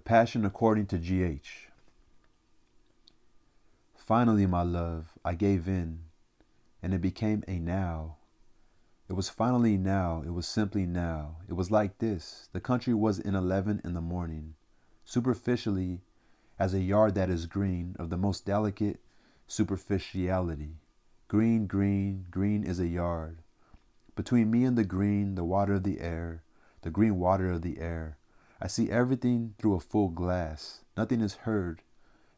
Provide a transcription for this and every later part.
Passion according to G.H. Finally, my love, I gave in, and it became a now. It was finally now, it was simply now. It was like this. The country was in 11 in the morning. Superficially, as a yard that is green, of the most delicate superficiality. Green, green, green is a yard. Between me and the green, the water of the air, the green water of the air. I see everything through a full glass. Nothing is heard.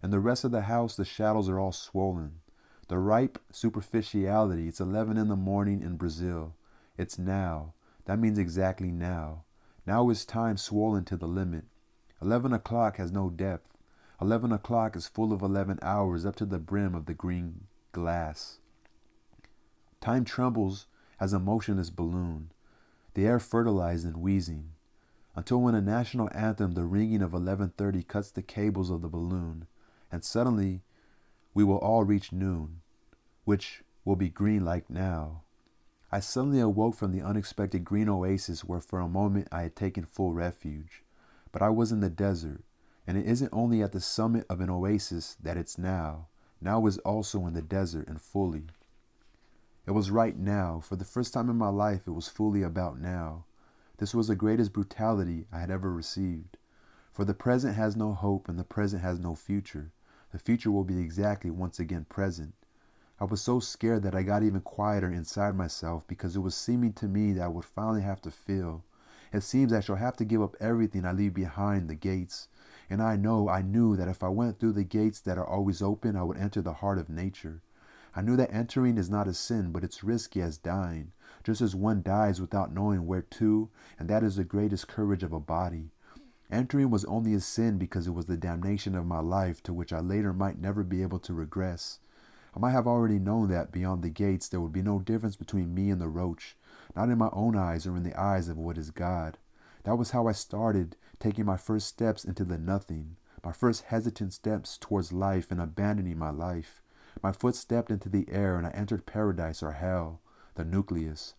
And the rest of the house, the shadows are all swollen. The ripe superficiality, it's 11 in the morning in Brazil. It's now. That means exactly now. Now is time swollen to the limit. 11 o'clock has no depth. 11 o'clock is full of 11 hours up to the brim of the green glass. Time trembles as a motionless balloon, the air fertilized and wheezing, until when a national anthem, the ringing of 11:30 cuts the cables of the balloon, and suddenly we will all reach noon, which will be green like now. I suddenly awoke from the unexpected green oasis where for a moment I had taken full refuge. But I was in the desert, and it isn't only at the summit of an oasis that it's now. Now is also in the desert and fully. It was right now. For the first time in my life, it was fully about now. This was the greatest brutality I had ever received. For the present has no hope, and the present has no future. The future will be exactly once again present. I was so scared that I got even quieter inside myself because it was seeming to me that I would finally have to feel. It seems I shall have to give up everything I leave behind the gates. And I knew that if I went through the gates that are always open, I would enter the heart of nature. I knew that entering is not a sin, but it's risky as dying, just as one dies without knowing where to, and that is the greatest courage of a body. Entering was only a sin because it was the damnation of my life to which I later might never be able to regress. I might have already known that beyond the gates there would be no difference between me and the roach, not in my own eyes or in the eyes of what is God. That was how I started, taking my first steps into the nothing, my first hesitant steps towards life and abandoning my life. My foot stepped into the air and I entered paradise or hell, the nucleus.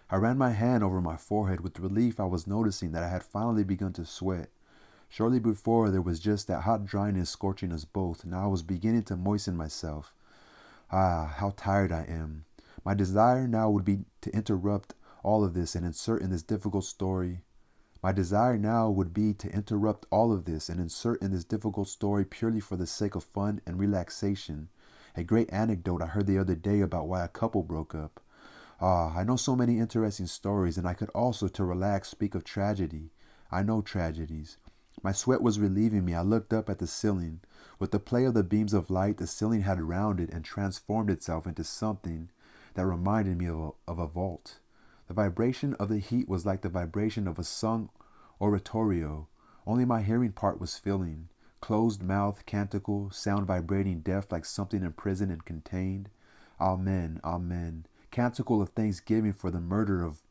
I ran my hand over my forehead. With relief I was noticing that I had finally begun to sweat. Shortly before there was just that hot dryness scorching us both. Now I was beginning to moisten myself. Ah, how tired I am. My desire now would be to interrupt all of this and insert in this difficult story. My desire now would be to interrupt all of this and insert in this difficult story purely for the sake of fun and relaxation. A great anecdote I heard the other day about why a couple broke up. I know so many interesting stories, and I could also, to relax, speak of tragedy. I know tragedies. My sweat was relieving me. I looked up at the ceiling. With the play of the beams of light, the ceiling had rounded and transformed itself into something that reminded me of a vault. The vibration of the heat was like the vibration of a sung oratorio. Only my hearing part was filling. Closed mouth, canticle, sound vibrating deaf like something imprisoned and contained. Amen, amen. Canticle of thanksgiving for the murder of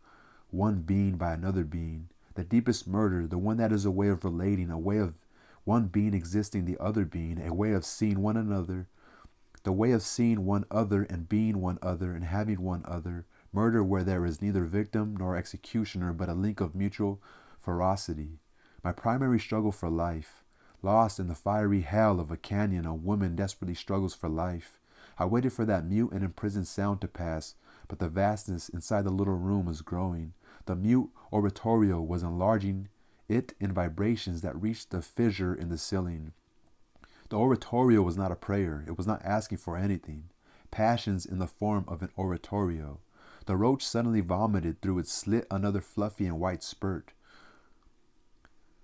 one being by another being. The deepest murder, the one that is a way of relating, a way of one being existing the other being, a way of seeing one another, the way of seeing one other and being one other and having one other. Murder where there is neither victim nor executioner, but a link of mutual ferocity. My primary struggle for life. Lost in the fiery hell of a canyon, a woman desperately struggles for life. I waited for that mute and imprisoned sound to pass, but the vastness inside the little room was growing. The mute oratorio was enlarging it in vibrations that reached the fissure in the ceiling. The oratorio was not a prayer. It was not asking for anything. Passions in the form of an oratorio. The roach suddenly vomited through its slit another fluffy and white spurt.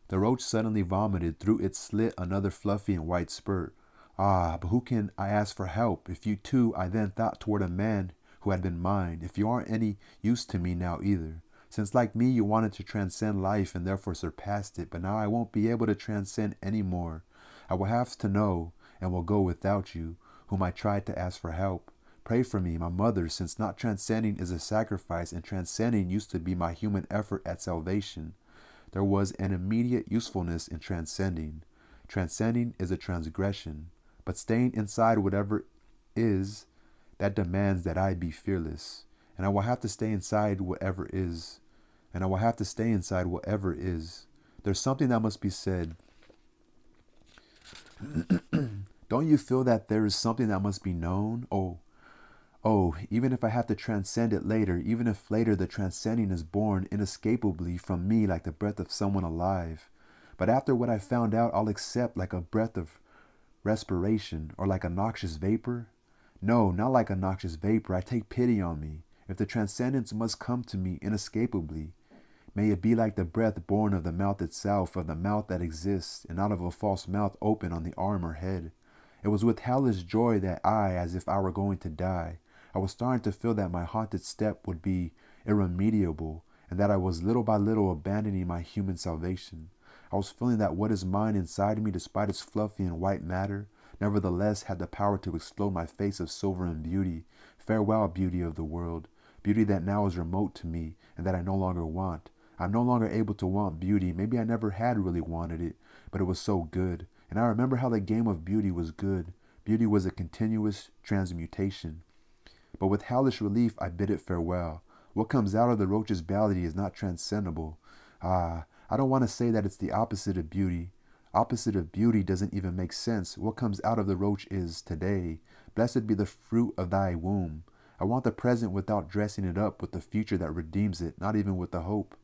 The roach suddenly vomited through its slit another fluffy and white spurt. Ah, but who can I ask for help? If you too, I then thought toward a man who had been mine. If you aren't any use to me now either. Since like me you wanted to transcend life and therefore surpassed it, but now I won't be able to transcend any more. I will have to know, and will go without you, whom I tried to ask for help. Pray for me, my mother, since not transcending is a sacrifice, and transcending used to be my human effort at salvation. There was an immediate usefulness in transcending. Transcending is a transgression, but staying inside whatever is, that demands that I be fearless. And I will have to stay inside whatever is. And I will have to stay inside whatever is. There's something that must be said. Don't you feel that there is something that must be known? Even if I have to transcend it later, even if later the transcending is born inescapably from me like the breath of someone alive. But after what I found out, I'll accept like a breath of respiration or like a noxious vapor. No, not like a noxious vapor. I take pity on me. If the transcendence must come to me inescapably, may it be like the breath born of the mouth itself, of the mouth that exists, and out of a false mouth open on the arm or head. It was with hellish joy that as if I were going to die, I was starting to feel that my haunted step would be irremediable, and that I was little by little abandoning my human salvation. I was feeling that what is mine inside me, despite its fluffy and white matter, nevertheless had the power to explode my face of silver and beauty. Farewell, beauty of the world, beauty that now is remote to me, and that I no longer want. I'm no longer able to want beauty. Maybe I never had really wanted it, but it was so good. And I remember how the game of beauty was good. Beauty was a continuous transmutation. But with hellish relief, I bid it farewell. What comes out of the roach's belly is not transcendable. I don't want to say that it's the opposite of beauty. Opposite of beauty doesn't even make sense. What comes out of the roach is today. Blessed be the fruit of thy womb. I want the present without dressing it up with the future that redeems it, not even with the hope.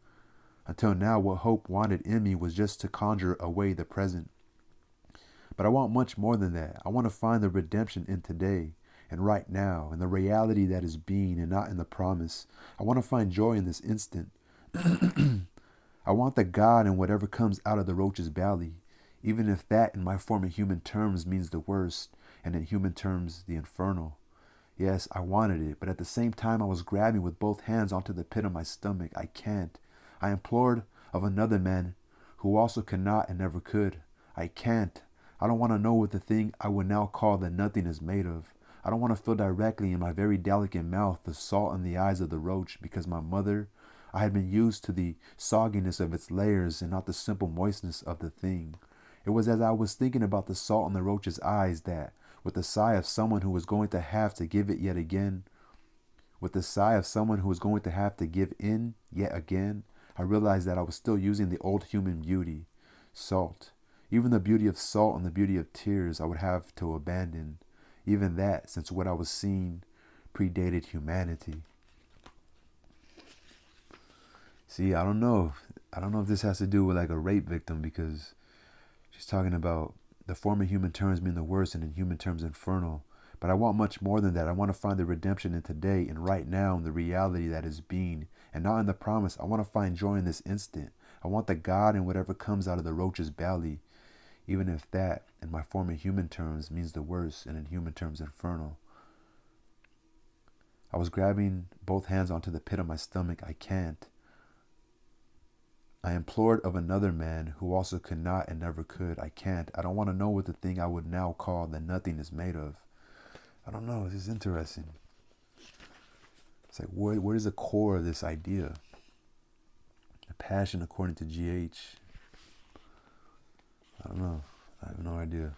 Until now, what hope wanted in me was just to conjure away the present. But I want much more than that. I want to find the redemption in today and right now, in the reality that is being and not in the promise. I want to find joy in this instant. I want the God in whatever comes out of the roach's belly, even if that in my form in human terms means the worst, and in human terms the infernal. Yes, I wanted it, but at the same time I was grabbing with both hands onto the pit of my stomach. I can't. I implored of another man who also cannot and never could. I can't. I don't want to know what the thing I would now call the nothing is made of. I don't want to feel directly in my very delicate mouth the salt in the eyes of the roach, because I had been used to the sogginess of its layers and not the simple moistness of the thing. It was as I was thinking about the salt in the roach's eyes that, with the sigh of someone who was going to have to give it yet again, with the sigh of someone who was going to have to give in yet again, I realized that I was still using the old human beauty, salt. Even the beauty of salt and the beauty of tears I would have to abandon. Even that, since what I was seeing predated humanity. See, I don't know. I don't know if this has to do with like a rape victim, because she's talking about the form in human terms being the worst and in human terms infernal. But I want much more than that. I want to find the redemption in today and right now in the reality that is being, and not in the promise. I want to find joy in this instant. I want the God in whatever comes out of the roach's belly, even if that, in my form in human terms, means the worst and in human terms infernal. I was grabbing both hands onto the pit of my stomach. I can't. I implored of another man who also could not and never could. I can't. I don't want to know what the thing I would now call the nothing is made of. I don't know. This is interesting. It's like, where is the core of this idea? The passion according to GH. I don't know. I have no idea.